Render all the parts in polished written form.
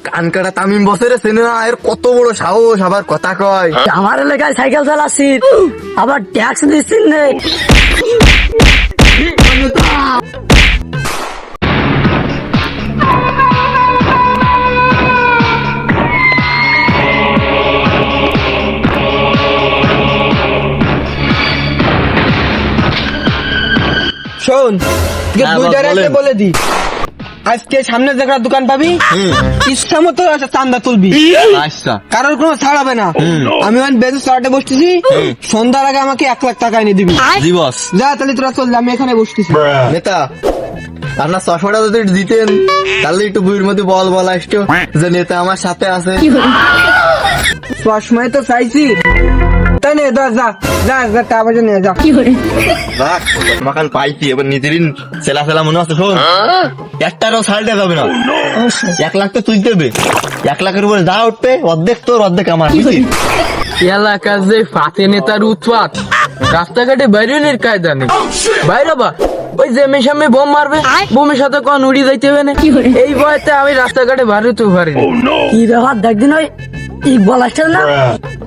কানকাটা তামিম বসের সিনেমা এর কত বড় সাহস, আবার কথা কয় আমার এলাকায় সাইকেল চালাচ্ছি, আবার ট্যাক্স দিচ্ছি নে। শোন, বলে দি, আজকে সামনে যে দোকান পাবি ইচ্ছা মতো চান্দা তুলবি, কারোর কোনো ছাড় হবে না। আমি বেজে সারাটে বসতেছি, সন্ধ্যার আগে আমাকে 1 লাখ টাকা এনে দিবি। যা তাহলে তোরা চল, আমি এখানে বসতেছি। নেতা আপনার 600টা যদি দিতেন তাহলে একটু বুড়ির মধ্যে বল বল আসতো যে নেতা আমার সাথে আছে। সবসময় তো চাইছি, তাই না? যা যা যা যা, টাকা পয়সা নিয়ে যা। মাখান পাইছি, এবার নিজেরই সেলা ফেলা মনে আছে। শোন, একটারও ছাড় দেওয়া যাবে না, 1 লাখ তো তুই দেবে। 1 লাখের উপরে যা উঠবে অর্ধেক তোর অর্ধেক আমার। এলাকার যে ফাতে নেতার উৎপাত, রাস্তাঘাটে বাইরের কায়দা নেই। বাইরে বা ওই যে মেশামে বোম মারবে, বোমের সাথে কোন উড়ি যাইতে হবে না, এই ভয়তে আমি রাস্তাঘাটে বাড়িতে পারি। কি ব্যাপার দেখদিন ওই ইকবাল আসছে না,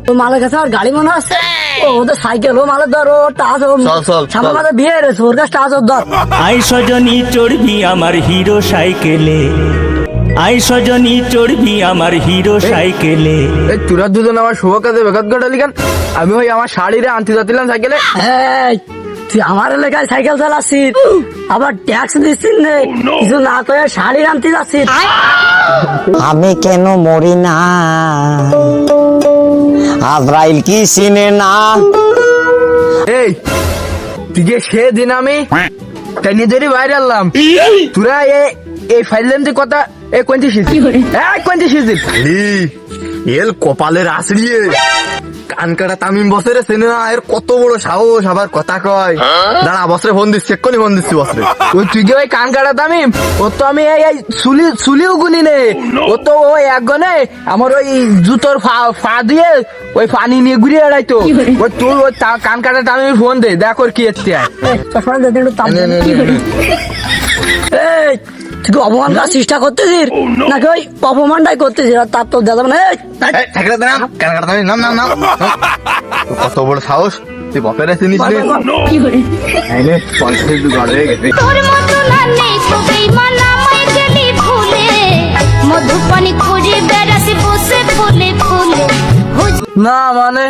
তো মালের কাছে আর গাড়ি মনে আছে, ওদের সাইকেল ও মালের ধর, ও টাচ সামনে মাঝে বিয়ে রেছে, ওর কাছে টাচ ধর। আই সজনী চড়বি আমার হিরো সাইকেলে, আই সজনী চড়বি আমার হিরো সাইকেলে। এই তোরা দুজন আমার শুভ কাজে বেকাত ঘটালি কেন? আমি ওই আমার শাড়িরে আনতে যাচ্ছিলাম সাইকেলে। এই, তুই আমার এলাকায় সাইকেল চালাচ্ছি, আবার ট্যাক্স দিচ্ছি নে, কিছু না করে শাড়ি আনতে যাচ্ছি। আমি কেন মরি না, আজরাইল কি চিনে না। এই তুই যে সেদিন আমি নিজেরই বাইরে আনলাম, তোরা এই ফাইলেন যে কথা এই কোনটি এল কপালের আছড়িয়ে কানকাটা তামিম বসের সিনেমা এর কত বড় সাহস, আবার কথা কয়। দাঁড়া বসরে ফোন দিচ্ছি, এক্ষুনি ফোন দিচ্ছি বসরে। ওই তুই যে ওই কান কাটা তামিম, ও তো আমি এই চুলিও গুনি নে, ও তো ওই এক গনে আমার ওই জুতোর ফা দিয়ে ওই পানি নিয়ে ঘুরিয়ে বেড়াইতো। ওই তুই ওই কান কাটা তামিম ফোন দে, দেখ ওর কি এসছে। এই, তুই কি অপমান করার চেষ্টা করতেছিস নাকি ওই অপমানটাই করতেছিস? আর তার তো দেখা যাবে না। কানকাটা তামিম নাম নাম নাম, কত বড় সাহস, তুই বসের চিনিস রে? তোর মতো না নেই তো বেঈমান আমায় গেলি ভুলে, মধুপানি খুঁজে বেড়াতে বসে ফুলে ফুলে। না মানে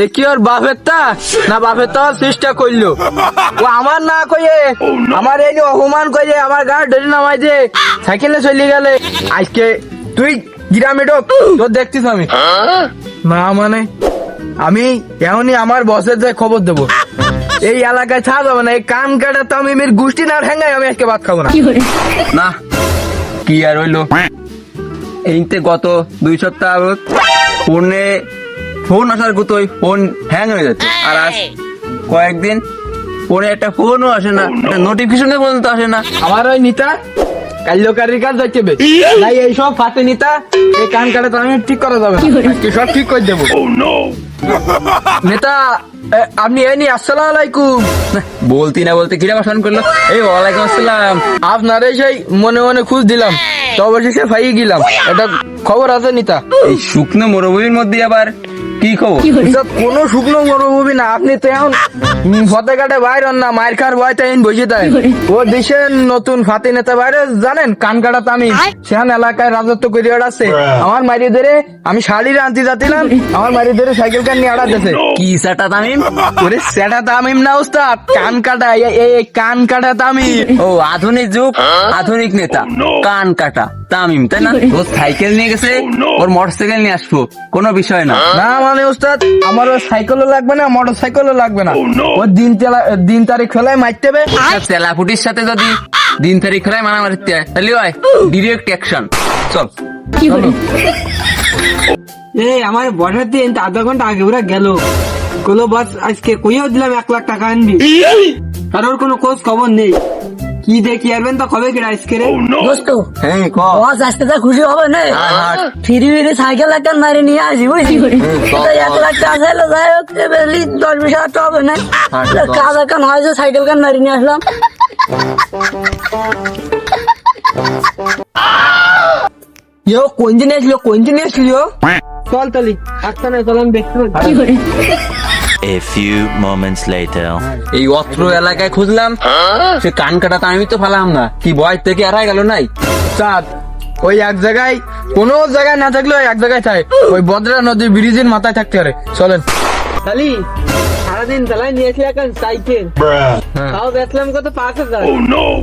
এ কি ওর বাপেরটা না, বাপেরটা চেষ্টা করলো ও আমার না কইয়ে, আমার এই যে অপমান করে আমার গাড়ি ধরে নামাই যে সাইকেলে চলে গেলে। আজকে তুই গ্রামে ঢোক, তোর দেখতিস আমি। না মানে আমি এমনই আমার বসের যে খবর দেবো, এই এলাকায় ছাড় যাবে না। এই কান কাটা তামিমের গোষ্ঠী না ঠেঙ্গাই আমি আজকে ভাত খাবো না। না কি আর হইলো, এইতে গত 2 সপ্তাহ ফোনে ফোন আসার কোথায় ফোন হ্যাং হয়ে যাচ্ছে, আর আজ কয়েকদিন ফোনে একটা ফোনও আসে না, একটা নোটিফিকেশনে পর্যন্ত আসে না। আমার ওই নিতা কাল্যকারীর কাজ যাচ্ছে তাই এইসব ফাতে নিতা এই কান কাটা তো আমি ঠিক করা যাবে না, আজকে সব ঠিক করে দেবো। নেতা আপনি এই আসসালামু আলাইকুম বলতি না বলতে কিরা ভাষণ করলো। এই ওয়ালাইকুম আসসালাম, আপনারে সেই মনে মনে খুঁজ দিলাম, তো অবশেষে পাই গেলাম। এটা খবর আছে নিতা, এই শুকনো মরুভূমির মধ্যে আবার কি খবর? কোনো শুকনো মরুভূমি না, আপনি তো এখন ফতে কাটে বাইর না, মায়ের খার বয়তে বসে তাই। ও দেশের নতুন ফাতে নেতা বাইরে জানেন, কান কাটা তামিম সেখান এলাকায় রাজত্ব করে বেড়াচ্ছে। আমার মারিয়ে ধরে আমি শাড়ির আনতে যাচ্ছিলাম, আমার মারিয়ে ধরে সাইকেল কান নিয়ে আড়াতেছে। কি সেটা তামিম? ওরে সেটা তামিম না উস্তাদ, কান কাটা, এই কান কাটা তামিম। ও আধুনিক যুগ আধুনিক নেতা কান কাটা তামিম, তাই না? ও সাইকেল নিয়ে গেছে, ওর মোটরসাইকেল নিয়ে আসবো, কোনো বিষয় না। না মানে উস্তাদ আমার ওর সাইকেলও লাগবে না, মোটর সাইকেলও লাগবে না, ওর দিন তারিখ খেলায় মারতে হবে। চেলাপুটির সাথে যদি দিন তারিখ খেলায় মারামারি তাহলে হয় ডিরেক্ট অ্যাকশন। চল এই আমার বসার দিন 1/2 ঘন্টা আগে ওরা গেল, কোনো বাস আজকে কইও দিলাম 1 লাখ টাকা আনবি, কারোর কোনো খোঁজ খবর নেই। কি দেখি আরবেন তো কবে কিনা আজকে রে দোস্ত, হ্যাঁ বস আসতে তো খুশি হবে না, ফিরি ফিরি সাইকেল একটা মারি নিয়ে আসি, বুঝলি? 1 লাখ টাকা চাইলো, যাই হোক 10-20 হাজার টাকা হবে না, কাজ এখন হয় যে সাইকেল কান মারি নিয়ে আসলাম। ইয়ো কোন দিন এসলিও চল তালি আচ্ছা না চল আমি দেখতে A few moments later. এই অত্র এলাকায় খুঁজলাম, সে কান কাটাতে আমি তো ফালাম না, কি বয় থেকে এড়াই গেল নাই। চাঁদ ওই এক জায়গায়, কোনো জায়গায় না থাকলেও এক জায়গায় থাকে, ওই বদ্রা নদীর ব্রিজের মাথায় থাকতে পারে। চলেন। তালি সারাদিন চালাই নিয়েছি এখন সাইকেল, তাও বেচলাম কত 5,000।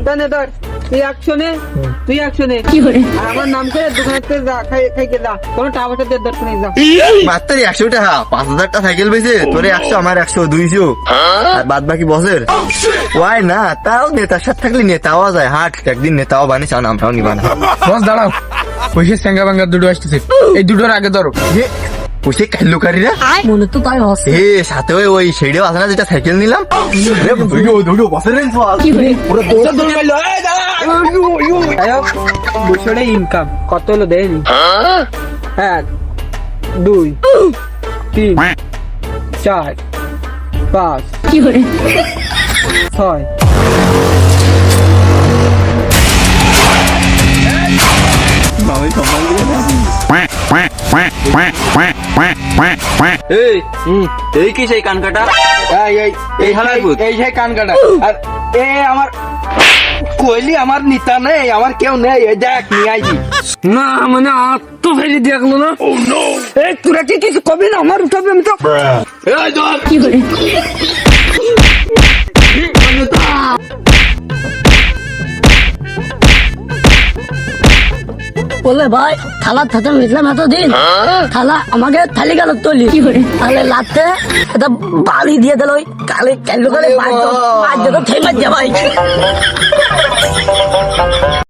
তাহলে ধর তুই একশনে আর আমার নাম করে দোকানের থেকে যা খাইকে যা, কোনো টাকা পয়সা দিয়ে দরকার নেই, যা। মাত্র 100 টাকা, 5,000 টাকা সাইকেল বেচে তোরে 100, আমার 100, 200 আর বাদ বাকি বসের ওয়াই না। তাও নেতার সাথে থাকলে নেতাও যায়, হাট একদিন নেতাও বানিস, আমরাও নিবা না। বস দাঁড়াও, পয়সা স্যাঙ্গা ভাঙ্গা দুটো আসতেছে, এই দুটোর আগে ধরো। পুষে কাল্লুকারীরা মনে তো তাই হচ্ছে। এ সাথে ওই সেইটাও আছে না যেটা সাইকেল নিলাম, বসের বছরে ইনকাম কত হলো দেয়নি? 1 2 3 4 5 6 এই কি সেই কান কাটা? এই সেই কান কাটা। আর এ আমার কইলি আমার নিতা নেই, আমার কেউ নেই, এই দেখ নিয়ে আইছি। না মানে আত্ম ফেলে দেখলো না। এই তোরা কি কিছু কবি না, আমার উঠাবে আমি তো। এই ধর। বলে ভাই থালা থাতে মিটলাম এতদিন, থালা আমাকে থালি গেল তলি, তাহলে লাতে এটা বালি দিয়ে দিল, ওই কালে কালো করে বাদ থেমে ভাই।